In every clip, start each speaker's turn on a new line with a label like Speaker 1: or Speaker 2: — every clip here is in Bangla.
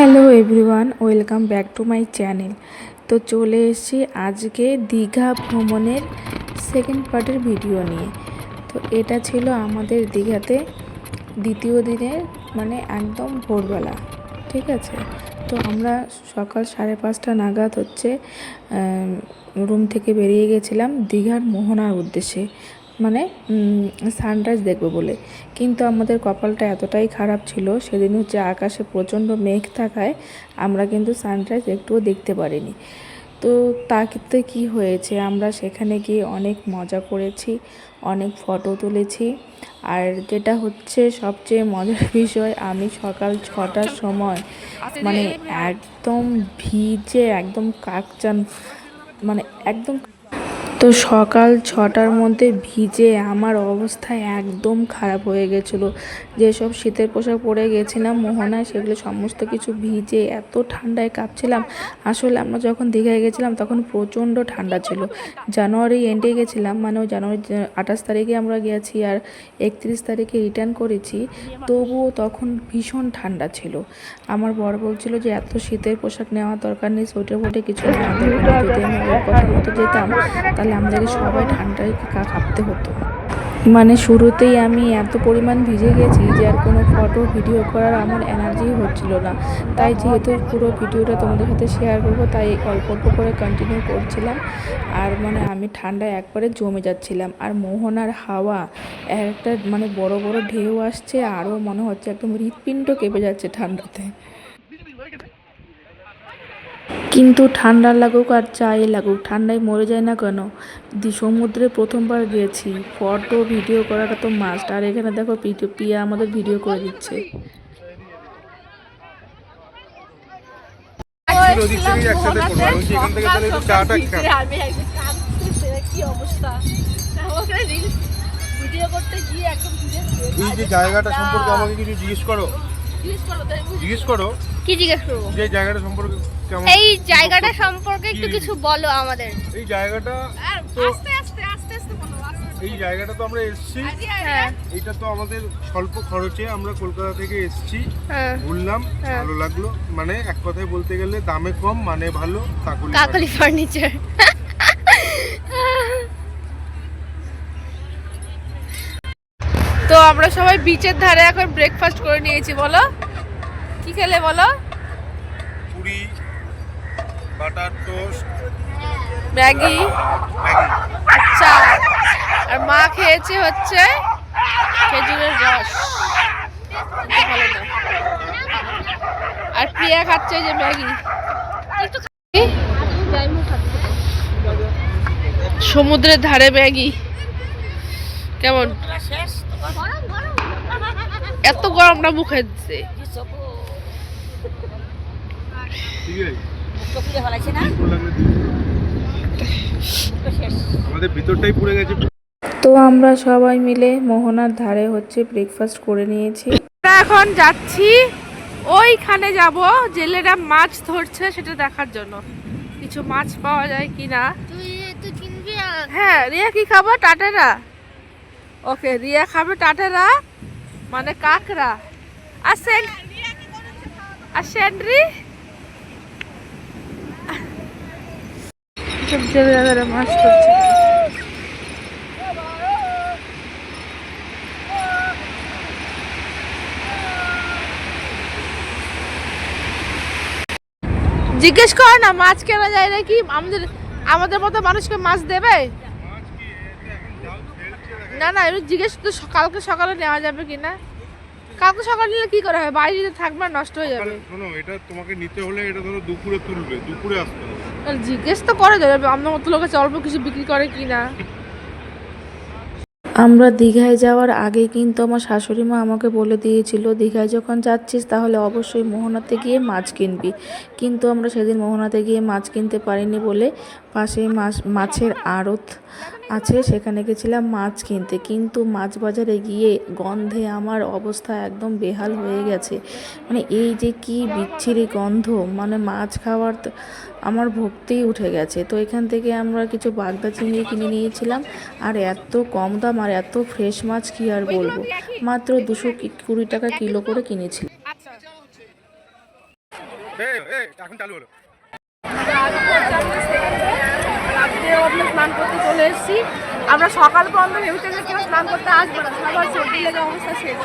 Speaker 1: Hello everyone, welcome back to my channel. তো চলে এসেছি আজকে দীঘা ভ্রমণের সেকেন্ড পার্টের ভিডিও নিয়ে। তো এটা ছিল আমাদের দীঘাতে দ্বিতীয় দিনের একদম ভোরবেলা, ঠিক আছে। তো আমরা সকাল 5:30 নাগাদ রুম থেকে বেরিয়ে গেছিলাম দীঘার মোহনার উদ্দেশ্যে, সানরাইজ দেখবো বলে। কিন্তু আমাদের কপালটা এতটাই খারাপ ছিল সেদিন, আকাশে প্রচণ্ড মেঘ থাকায় আমরা কিন্তু সানরাইজ একটুও দেখতে পারিনি। তো তাতে কি হয়েছে, আমরা সেখানে গিয়ে অনেক মজা করেছি, অনেক ফটো তুলেছি। আর যেটা হচ্ছে সবচেয়ে মজার বিষয়, আমি সকাল 6টার সময় একদম ভিজে একদম কাকচান, একদম। তো সকাল 6টার মধ্যে ভিজে আমার অবস্থা একদম খারাপ হয়ে গেছিলো। যেসব শীতের পোশাক পরে গেছিলাম মোহনায়, সেগুলো সমস্ত কিছু ভিজে এত ঠান্ডায় কাঁপছিলাম। আসলে আমরা যখন দীঘায় গেছিলাম তখন প্রচণ্ড ঠান্ডা ছিল। জানুয়ারি এন্ডে গেছিলাম, ওই জানুয়ারি 28 তারিখে আমরা গেছি আর 31 তারিখে রিটার্ন করেছি। তবুও তখন ভীষণ ঠান্ডা ছিল। আমার বর বলছিল যে এত শীতের পোশাক নেওয়ার দরকার নেই, সোয়েটার ফোটে কিছু নেওয়ার দরকার নেই। যদি আমি ওর কথা মতো যেতাম তাহলে আমাদেরকে সবাই ঠান্ডায় কাঁপতে হতো। শুরুতেই আমি এত পরিমাণ ভিজে গেছি যে আর কোনো ফটো ভিডিও করার আমার এনার্জি হচ্ছিল না। তাই যেহেতু পুরো ভিডিওটা তোমাদের সাথে শেয়ার করবো, তাই অল্প অল্প করে কন্টিনিউ করছিলাম। আর আমি ঠান্ডায় একবারে জমে যাচ্ছিলাম। আর মোহনার হাওয়া একটা বড় বড় ঢেউ আসছে, আরও মনে হচ্ছে একদম হৃৎপিণ্ড কেঁপে যাচ্ছে ঠান্ডাতে। কিন্তু ঠান্ডা লাগুক আর যাই লাগুক, ঠান্ডায় মরে যায় না কেন। সমুদ্রে প্রথমবার গেছি, ফটো ভিডিও করাটা তো মাস্ট। আর এখানে দেখো পিয়া আমাদের ভিডিও করে দিচ্ছে।
Speaker 2: জায়গাটা সম্পর্কে আমাকে কিছু জিজ্ঞেস করো।
Speaker 3: কি জিজ্ঞেস করবো?
Speaker 2: যে জায়গাটা সম্পর্কে কেমন,
Speaker 3: এই জায়গাটা সম্পর্কে একটু কিছু বলো আমাদের।
Speaker 2: এই জায়গাটা তো
Speaker 3: আস্তে আস্তে বলো।
Speaker 2: এই জায়গাটা তো আমরা এসেছি,
Speaker 3: হ্যাঁ
Speaker 2: এটা তো আমাদের স্বল্প খরচে আমরা কলকাতা থেকে এসেছি,
Speaker 3: হ্যাঁ
Speaker 2: ঘুরলাম, ভালো লাগলো। এক কথায় বলতে গেলে দামে কম, ভালো।
Speaker 3: কাকলি ফার্নিচার।
Speaker 1: তো আমরা সবাই বিচের ধারে এখন ব্রেকফাস্ট করে নিয়েছি। বলো কি খেলে বলো?
Speaker 2: পুরি, বাটার টোস্ট,
Speaker 1: ম্যাগি, আচ্ছা। আর মা খেয়েছে হচ্ছে খেজুরের রস, ভালো না। আর প্রিয়া খাচ্ছে যে ম্যাগি। সমুদ্রের ধারে ম্যাগি কেমন? এত গরমটা মুখে দিচ্ছে।
Speaker 2: আমাদের ভিতরটাই পুড়ে গেছে।
Speaker 1: তো আমরা সবাই মিলে মোহনার ধারে ব্রেকফাস্ট করে নিয়েছি। এখন যাচ্ছি ওইখানে, যাব জেলেরা মাছ ধরছে সেটা দেখার জন্য, কিছু মাছ পাওয়া যায় কিনা। হ্যাঁ, রিয়া কি খাবো? টাটেরা। ওকে, রিয়া খাবে টাটেরা, কাঁকড়া। আর সেন্ড্রি সব জেলেরা মাছ ধরছে। জিজ্ঞেস কর না মাছ কেনা যায় নাকি, আমাদের মতো মানুষকে মাছ দেবে না? না, এবার জিজ্ঞেস তো কালকে সকালে নেওয়া যাবে কিনা। কালকে সকালে নিলে কি করা হবে? বাইরে থাকবে, নষ্ট হয়ে যাবে।
Speaker 2: শোনো, এটা তোমাকে নিতে হলে এটা ধরো দুপুরে তুলবে, দুপুরে আসতে হবে।
Speaker 1: জিজ্ঞেস তো করে যাবে আমাদের মতো লোক আছে, অল্প কিছু বিক্রি করে কিনা। আমরা দীঘায় যাওয়ার আগে কিন্তু আমার শাশুড়ি মা আমাকে বলে দিয়েছিল, দীঘায় যখন যাচ্ছিস তাহলে অবশ্যই মোহনাতে গিয়ে মাছ কিনবি। কিন্তু আমরা সেদিন মোহনাতে গিয়ে মাছ কিনতে পারিনি বলে পাশে মাছের আড়ত আছে, সেখানে গেছিলাম মাছ কিনতে। কিন্তু মাছ বাজারে গিয়ে গন্ধে আমার অবস্থা একদম বেহাল হয়ে গেছে। এই যে কি বিচ্ছিরি গন্ধ, মাছ খাওয়ার আমার ভক্তিই উঠে গেছে। তো এখান থেকে আমরা কিছু বাগদা চিংড়ি কিনে নিয়েছিলাম। আর এত কম দাম আর এত ফ্রেশ মাছ কি আর বলবো, মাত্র 220 টাকা কিলো করে কিনেছিলাম।
Speaker 2: এখন চালু হলো।
Speaker 1: স্নান করতে চলে এসেছি। আমরা সকাল পর্যন্ত ভেবেছিলাম কেউ স্নান করতে আসবে না, সবার সর্দি লেগে অবস্থা শেষ।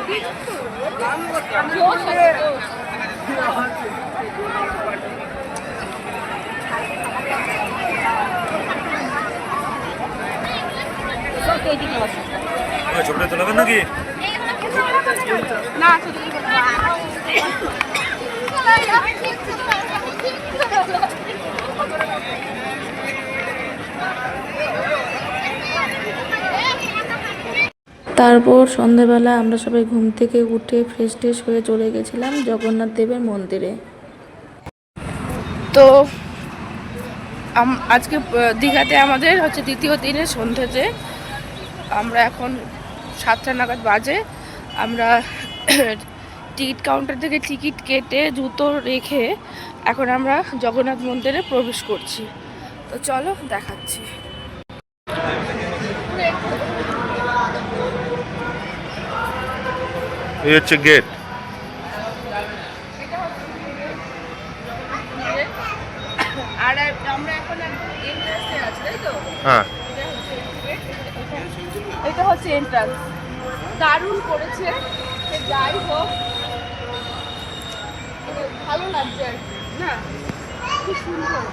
Speaker 4: ছবিটা তোলাবেন নাকি?
Speaker 1: না তারপর সন্ধেবেলা আমরা সবাই ঘুম থেকে উঠে ফ্রেশ ট্রেশ হয়ে চলে গেছিলাম জগন্নাথ দেবের মন্দিরে। তো আজকে দীঘাতে আমাদের হচ্ছে দ্বিতীয় দিনের সন্ধ্যেতে, আমরা এখন 7টা নাগাদ বাজে। আমরা টিকিট কাউন্টার থেকে টিকিট কেটে জুতো রেখে এখন আমরা জগন্নাথ মন্দিরে প্রবেশ করছি। তো চলো দেখাচ্ছি।
Speaker 2: এই হচ্ছে গেট।
Speaker 1: আর আমরা এখন এন্ট্রান্সে আছি, তাই তো?
Speaker 2: হ্যাঁ,
Speaker 1: এটা হচ্ছে এন্ট্রান্স। দারুণ করেছে, যাই হোক ভালো লাগছে আর কি, না খুব সুন্দর।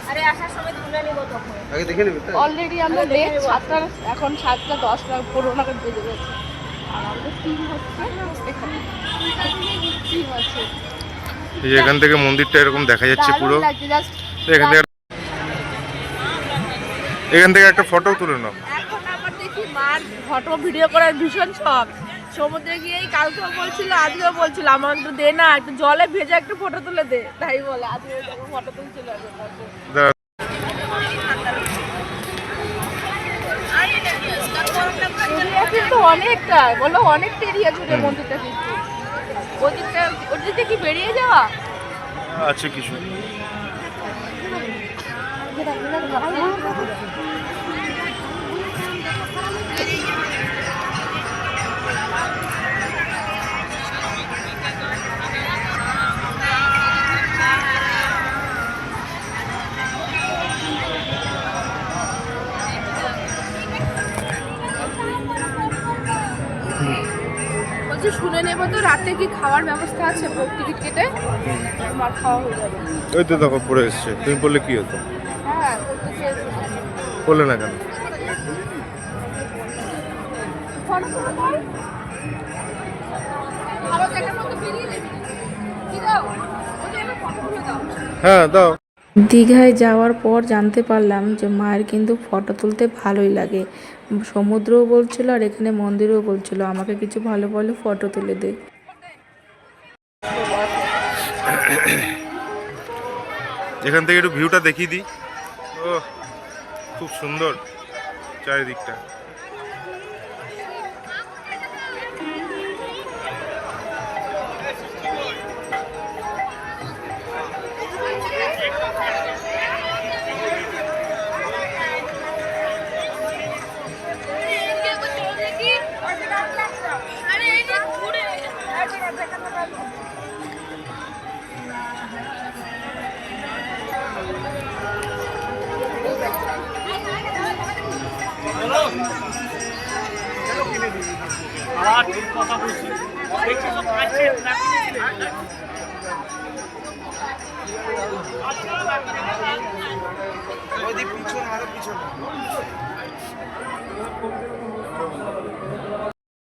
Speaker 1: আরে আসার সময় তুলে নেবো তখন,
Speaker 2: আগে দেখে নেবে।
Speaker 1: অলরেডি আমরা লেট, এখন 7:10 15 নাগাদ বেজে গেছে। আর আমাদের টিম হচ্ছে এখানে টিম আছে।
Speaker 2: এই যে এখান থেকে মন্দিরটা এরকম দেখা যাচ্ছে পুরো।
Speaker 1: দারুণ লাগছে জাস্ট।
Speaker 2: এখান থেকে একটা ফটো তুলে নাও।
Speaker 1: এখন আবার দেখি মার ফটো ভিডিও করার ভীষণ শখ। সমুদ্রে গিয়েই কালকেও বলছিল, আজকেও বলছিল আমার একটু দে না, একটু জলে ভেজে একটা ফটো তুলে দে, তাই বলে আজকে ফটো তুলছিল। কিন্তু অনেকটা বলো, অনেকটা এরিয়া জুড়ে মন্দিরটা, কিন্তু ওদিকটা কি বেরিয়ে যাওয়া
Speaker 2: আছে কিছু।
Speaker 1: বলছি শুনে নেবো তো রাতে কি খাওয়ার ব্যবস্থা আছে? টিকিট কেটে আমার খাওয়া হয়ে যাবে।
Speaker 2: ওই তো দেখো পড়ে এসছে, তুমি বললে কি হতো?
Speaker 1: হ্যাঁ করতে চেয়েছি।
Speaker 2: বললে না কেন? হ্যাঁ দাও। দীঘায় যাওয়ার পর জানতে পারলাম যে মায়ের কিন্তু ফটো তুলতে ভালোই লাগে। সমুদ্রও বলছিল আর এখানে মন্দিরও বলছিল আমাকে কিছু ভালো ভালো ফটো তুলে দে। এখান থেকে একটু ভিউটা দেখিয়ে দিই। ও খুব সুন্দর চারিদিকটা।
Speaker 4: কথা বলছি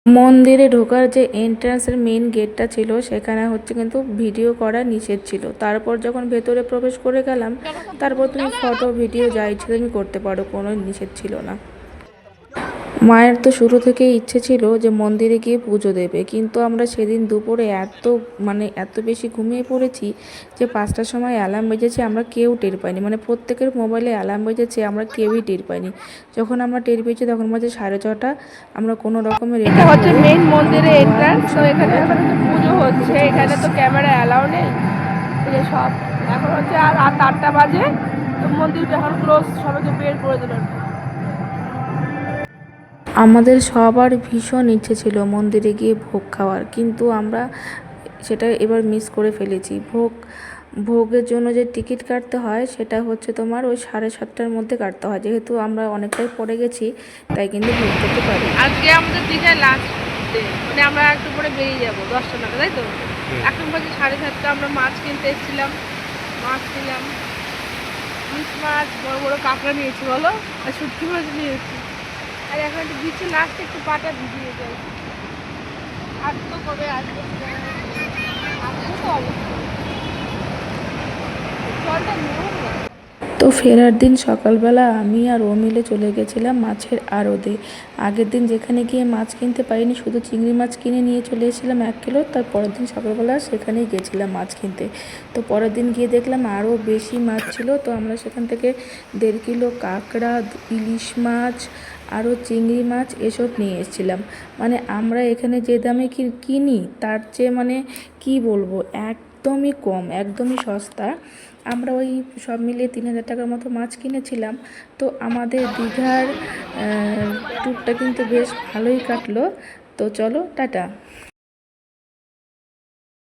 Speaker 1: মন্দিরে ঢোকার যে এন্ট্রান্সের মেইন গেটটা ছিল সেখানে হচ্ছে কিন্তু ভিডিও করা নিষেধ ছিল। তারপর যখন ভেতরে প্রবেশ করে গেলাম, তারপর তুমি ফটো ভিডিও যাই ইচ্ছে তুমি করতে পারো, কোনো নিষেধ ছিল না। মায়ের তো শুরু থেকেই ইচ্ছে ছিল যে মন্দিরে গিয়ে পুজো দেবে, কিন্তু আমরা সেদিন দুপুরে এত বেশি ঘুমিয়ে পড়েছি যে 5টার সময় অ্যালার্ম বেজেছে, আমরা কেউ টের পাইনি। প্রত্যেকের মোবাইলে অ্যালার্ম বেজেছে, আমরা কেউই টের পাইনি। যখন আমরা টের পেয়েছি তখন বাজে 6:30। আমরা কোনো রকমের এটা হচ্ছে মেইন মন্দিরে এন্ট্রান্স। তো এখানে এখন পুজো হচ্ছে, এখানে তো ক্যামেরা অ্যালাউ নেই সব। এখন হচ্ছে আর রাত 8টা বাজে, তো মন্দিরটা এখন ক্লোজ, সবাইকে বের করে দিল। আমাদের সবার ভীষণ ইচ্ছে ছিল মন্দিরে গিয়ে ভোগ খাওয়ার, কিন্তু আমরা
Speaker 2: সেটা এবার মিস করে ফেলেছি। ভোগের জন্য যে টিকিট কাটতে হয় সেটা হচ্ছে তোমার ওই 7:30টার মধ্যে কাটতে হয়, যেহেতু আমরা অনেকটাই পরে গেছি তাই কিন্তু ভোগ করতে পারি।
Speaker 1: আজকে আমাদের দীঘায় লাস্ট ডে, মানে আমরা একটু পরে বেরিয়ে যাবো 10টা নাগাদ, তাই তো? এখন বাজে 7:30, আমরা মাছ কিনতে এসেছিলাম, মাছ নিলাম, ইলিশ মাছ, বড় বড় কাঁকড়া নিয়েছি বলো, আর শুটকি মাছ নিয়েছি। আর এখন একটু বিচে লাস্টে একটু পাটা ভিজিয়ে যাই। আর তো কবে আসবে আসবে তো অবশ্যই, জলটা নোংরা।
Speaker 2: তো ফেরার দিন সকালবেলা আমি আর ও মিলে চলে গেছিলাম মাছের আড়তে। আগের দিন যেখানে গিয়ে মাছ কিনতে পারিনি, শুধু চিংড়ি মাছ কিনে নিয়ে চলে এসেছিলাম 1 কিলো, তার পরের দিন সকালবেলা সেখানেই গেছিলাম মাছ কিনতে। তো পরের দিন গিয়ে দেখলাম আরও বেশি মাছ ছিল, তো আমরা সেখান থেকে 1.5 কিলো কাঁকড়া, ইলিশ মাছ, আরও চিংড়ি মাছ এসব নিয়ে এসেছিলাম। মানে আমরা এখানে যে দামে কিনি তার চেয়ে মানে কি বলবো, একদমই কম, একদমই সস্তা। আমরা ওই সব মিলিয়ে 3,000 টাকার মতো মাছ কিনেছিলাম। তো আমাদের দীঘার ট্যুরটা কিন্তু বেশ ভালোই কাটলো। তো চলো টাটা।